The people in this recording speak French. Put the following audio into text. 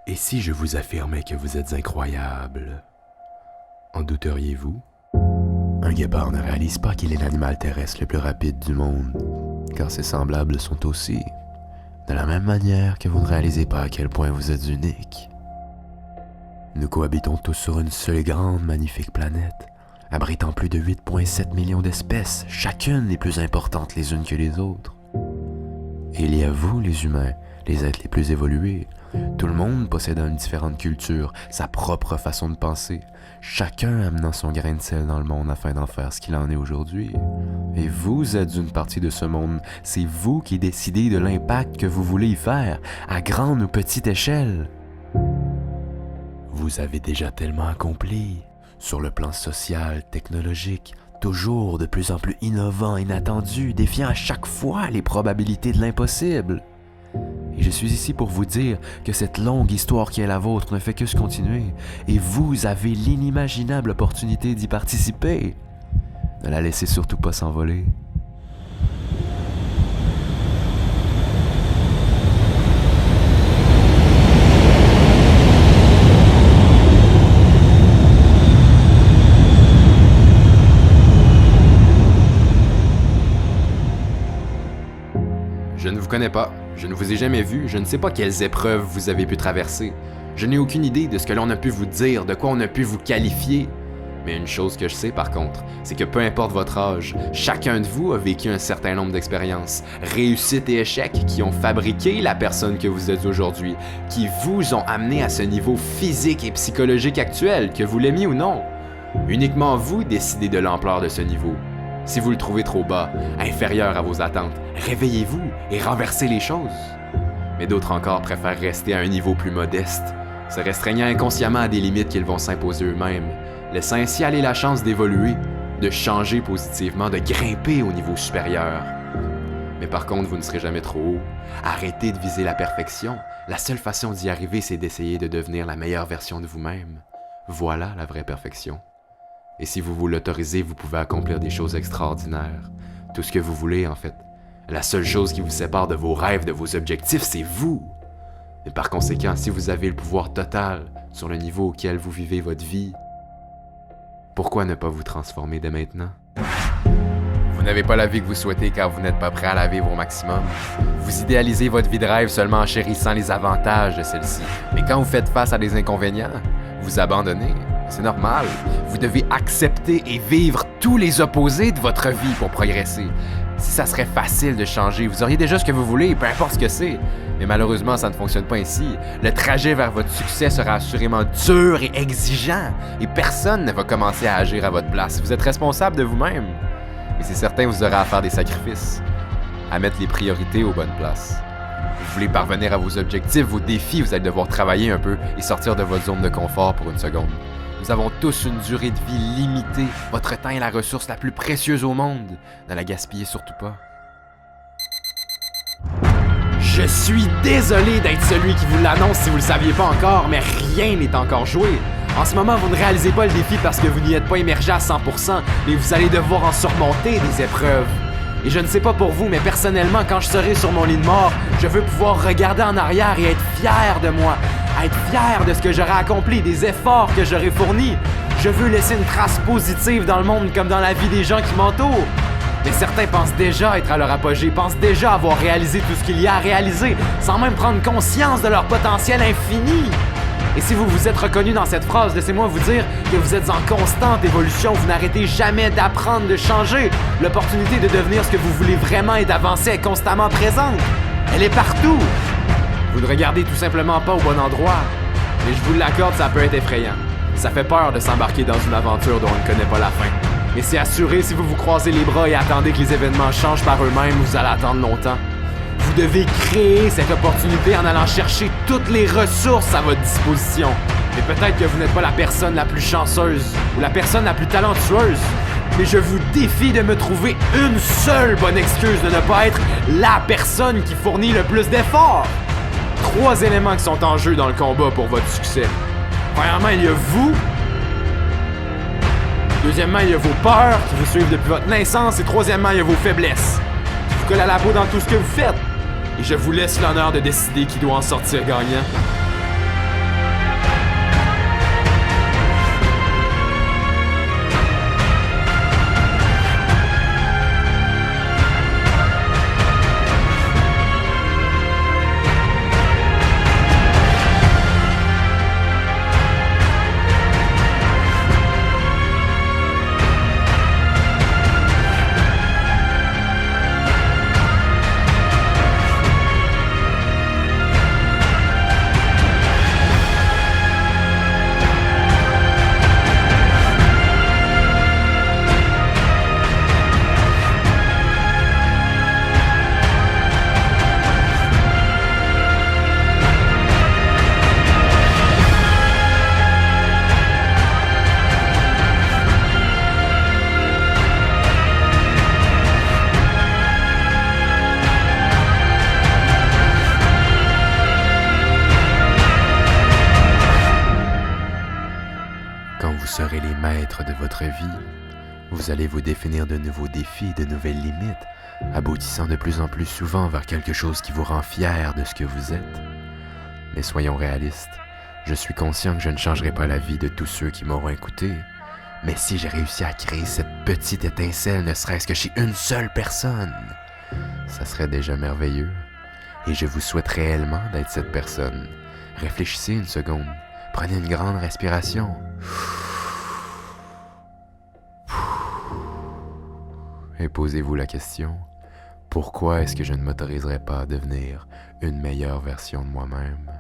Et si je vous affirmais que vous êtes incroyable, en douteriez-vous? Un guépard ne réalise pas qu'il est l'animal terrestre le plus rapide du monde, car ses semblables sont aussi, de la même manière que vous ne réalisez pas à quel point vous êtes unique. Nous cohabitons tous sur une seule grande, magnifique planète, abritant plus de 8,7 millions d'espèces, chacune les plus importantes les unes que les autres. Et il y a vous, les humains, les êtres les plus évolués. Tout le monde possédant une différente culture, sa propre façon de penser, chacun amenant son grain de sel dans le monde afin d'en faire ce qu'il en est aujourd'hui. Et vous êtes une partie de ce monde, c'est vous qui décidez de l'impact que vous voulez y faire, à grande ou petite échelle. Vous avez déjà tellement accompli, sur le plan social, technologique, toujours de plus en plus innovant, inattendu, défiant à chaque fois les probabilités de l'impossible. Et je suis ici pour vous dire que cette longue histoire qui est la vôtre ne fait que se continuer, et vous avez l'inimaginable opportunité d'y participer. Ne la laissez surtout pas s'envoler. Je ne vous connais pas, je ne vous ai jamais vu, je ne sais pas quelles épreuves vous avez pu traverser. Je n'ai aucune idée de ce que l'on a pu vous dire, de quoi on a pu vous qualifier. Mais une chose que je sais par contre, c'est que peu importe votre âge, chacun de vous a vécu un certain nombre d'expériences, réussites et échecs qui ont fabriqué la personne que vous êtes aujourd'hui, qui vous ont amené à ce niveau physique et psychologique actuel, que vous l'aimiez ou non. Uniquement vous décidez de l'ampleur de ce niveau. Si vous le trouvez trop bas, inférieur à vos attentes, réveillez-vous et renversez les choses. Mais d'autres encore préfèrent rester à un niveau plus modeste, se restreignant inconsciemment à des limites qu'ils vont s'imposer eux-mêmes, laissant ainsi aller la chance d'évoluer, de changer positivement, de grimper au niveau supérieur. Mais par contre, vous ne serez jamais trop haut. Arrêtez de viser la perfection. La seule façon d'y arriver, c'est d'essayer de devenir la meilleure version de vous-même. Voilà la vraie perfection. Et si vous vous l'autorisez, vous pouvez accomplir des choses extraordinaires. Tout ce que vous voulez, en fait. La seule chose qui vous sépare de vos rêves, de vos objectifs, c'est vous. Et par conséquent, si vous avez le pouvoir total sur le niveau auquel vous vivez votre vie, pourquoi ne pas vous transformer dès maintenant? Vous n'avez pas la vie que vous souhaitez car vous n'êtes pas prêt à la vivre au maximum. Vous idéalisez votre vie de rêve seulement en chérissant les avantages de celle-ci. Mais quand vous faites face à des inconvénients, vous abandonnez. C'est normal. Vous devez accepter et vivre tous les opposés de votre vie pour progresser. Si ça serait facile de changer, vous auriez déjà ce que vous voulez, peu importe ce que c'est. Mais malheureusement, ça ne fonctionne pas ainsi. Le trajet vers votre succès sera assurément dur et exigeant. Et personne ne va commencer à agir à votre place. Vous êtes responsable de vous-même. Et c'est certain, vous aurez à faire des sacrifices, à mettre les priorités aux bonnes places. Vous voulez parvenir à vos objectifs, vos défis, vous allez devoir travailler un peu et sortir de votre zone de confort pour une seconde. Nous avons tous une durée de vie limitée. Votre temps est la ressource la plus précieuse au monde. Ne la gaspillez surtout pas. Je suis désolé d'être celui qui vous l'annonce si vous le saviez pas encore, mais rien n'est encore joué. En ce moment, vous ne réalisez pas le défi parce que vous n'y êtes pas immergé à 100%, mais vous allez devoir en surmonter des épreuves. Et je ne sais pas pour vous, mais personnellement, quand je serai sur mon lit de mort, je veux pouvoir regarder en arrière et être fier de moi, être fier de ce que j'aurai accompli, des efforts que j'aurai fournis. Je veux laisser une trace positive dans le monde comme dans la vie des gens qui m'entourent. Mais certains pensent déjà être à leur apogée, pensent déjà avoir réalisé tout ce qu'il y a à réaliser, sans même prendre conscience de leur potentiel infini. Et si vous vous êtes reconnu dans cette phrase, laissez-moi vous dire que vous êtes en constante évolution, vous n'arrêtez jamais d'apprendre, de changer. L'opportunité de devenir ce que vous voulez vraiment et d'avancer est constamment présente. Elle est partout. Vous ne regardez tout simplement pas au bon endroit. Mais je vous l'accorde, ça peut être effrayant. Ça fait peur de s'embarquer dans une aventure dont on ne connaît pas la fin. Mais c'est assuré, si vous vous croisez les bras et attendez que les événements changent par eux-mêmes, vous allez attendre longtemps. Vous devez créer cette opportunité en allant chercher toutes les ressources à votre disposition. Et peut-être que vous n'êtes pas la personne la plus chanceuse ou la personne la plus talentueuse, mais je vous défie de me trouver une seule bonne excuse de ne pas être la personne qui fournit le plus d'efforts. 3 éléments qui sont en jeu dans le combat pour votre succès. Premièrement, il y a vous. Deuxièmement, il y a vos peurs qui vous suivent depuis votre naissance. Et troisièmement, il y a vos faiblesses qui vous collent à la peau dans tout ce que vous faites. Et je vous laisse l'honneur de décider qui doit en sortir gagnant. serez les maîtres de votre vie. Vous allez vous définir de nouveaux défis, de nouvelles limites, aboutissant de plus en plus souvent vers quelque chose qui vous rend fier de ce que vous êtes. Mais soyons réalistes, je suis conscient que je ne changerai pas la vie de tous ceux qui m'auront écouté, mais si j'ai réussi à créer cette petite étincelle, ne serait-ce que chez une seule personne, ça serait déjà merveilleux. Et je vous souhaite réellement d'être cette personne. Réfléchissez une seconde, prenez une grande respiration. Et posez-vous la question, pourquoi est-ce que je ne m'autoriserais pas à devenir une meilleure version de moi-même?